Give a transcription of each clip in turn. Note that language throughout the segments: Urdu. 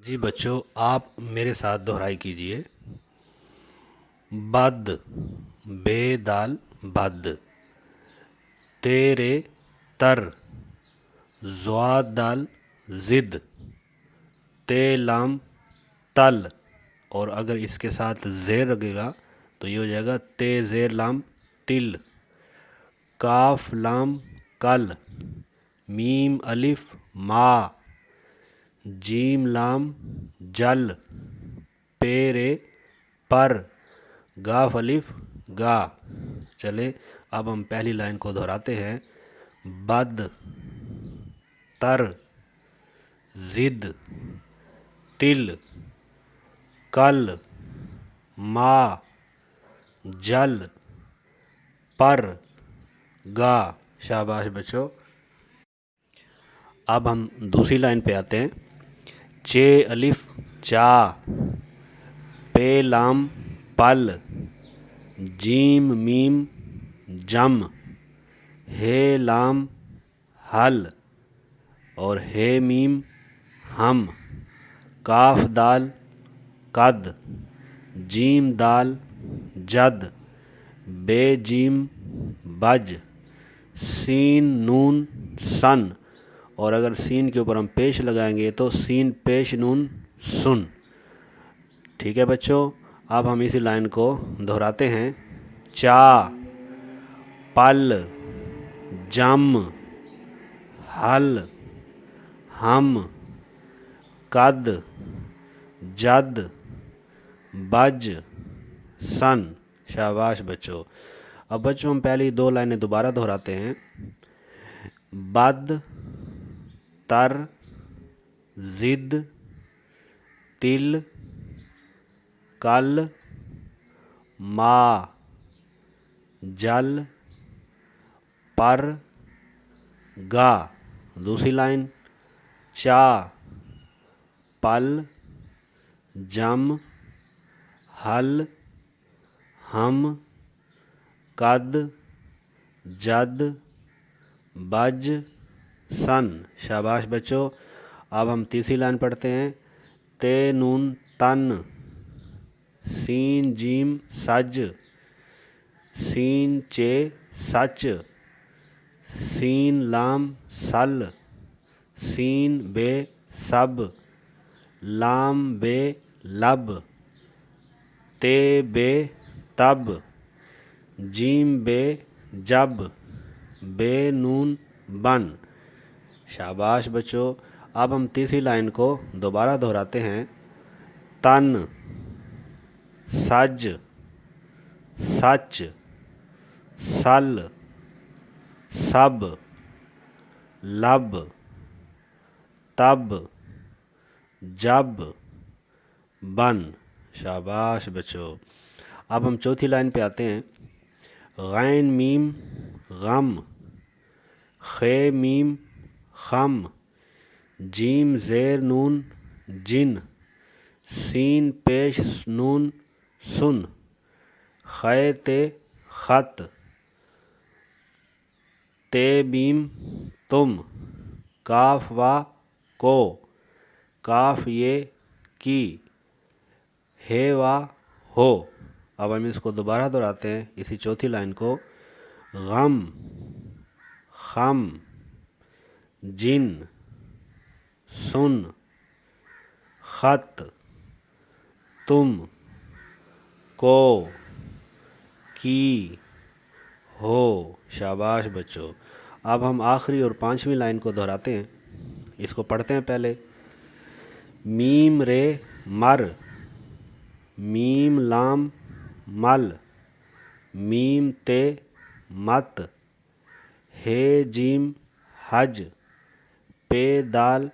جی بچوں، آپ میرے ساتھ دہرائی کیجئے۔ بد، بے دال بد، تیرے تر، زواد دال زد، تے لام تل، اور اگر اس کے ساتھ زیر لگے گا تو یہ ہو جائے گا تے زیر لام تل، کاف لام کل، میم الف ما، جیم لام جل، پیرے پر، گاف الف گا۔ چلے اب ہم پہلی لائن کو دہراتے ہیں۔ بد، تر، زد، تل، کل، ما، جل، پر، گا۔ شاباش بچوں۔ اب ہم دوسری لائن پہ آتے ہیں۔ چے الف چا، پے لام پل، جیم میم جم، ہے لام حل، اور ہے میم ہم، کاف دال قد، جیم دال جد، بے جیم بج، سین نون سن، اور اگر سین کے اوپر ہم پیش لگائیں گے تو سین پیش نون سن۔ ٹھیک ہے بچوں، اب ہم اسی لائن کو دہراتے ہیں۔ چا، پل، جم، حل، ہم، قد، جد، بج، سن۔ شاباش بچوں۔ اب بچوں ہم پہلی دو لائنیں دوبارہ دہراتے ہیں۔ بد، تر، زد، تل، کل، ما، جل، پر، گا۔ دوسری لائن۔ چا، پل، جم، حل، ہم، قد، جد، بج، سن۔ شاباش بچوں۔ اب ہم تیسری لائن پڑھتے ہیں۔ تے نون تن، سین جیم سج، سین چے سچ، سین لام سل، سین بے سب، لام بے لب، تے بے تب، جیم بے جب، بے نون بن۔ شاباش بچوں۔ اب ہم تیسری لائن کو دوبارہ دہراتے ہیں۔ تن، سج، سچ، سل، سب، لب، تب، جب، بن۔ شاباش بچوں۔ اب ہم چوتھی لائن پہ آتے ہیں۔ غین میم غم، خے میم خم، جیم زیر نون جن، سین پیش نون سن، خے تے خط، تے بیم تم، کاف وا کو، کاف یہ کی، ہے وا ہو۔ اب ہم اس کو دوبارہ دہراتے ہیں اسی چوتھی لائن کو۔ غم، خم، جن، سن، خط، تم، کو، کی، ہو۔ شاباش بچوں۔ اب ہم آخری اور پانچویں لائن کو دہراتے ہیں۔ اس کو پڑھتے ہیں پہلے۔ میم رے مر، میم لام مل، میم تے مت، ہے جیم حج، پے دال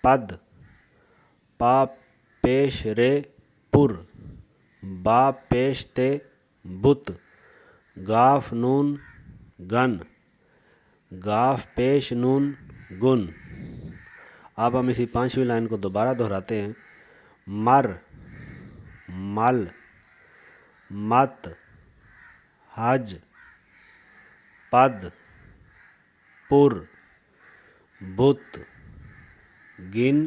پد، پا پیش رے پر، با پیش تے بت، گاف نون گن، گاف پیش نون گن۔ اب ہم اسی پانچویں لائن کو دوبارہ دہراتے ہیں۔ مر، مل، مت، حج، پد، پر، بت، گن،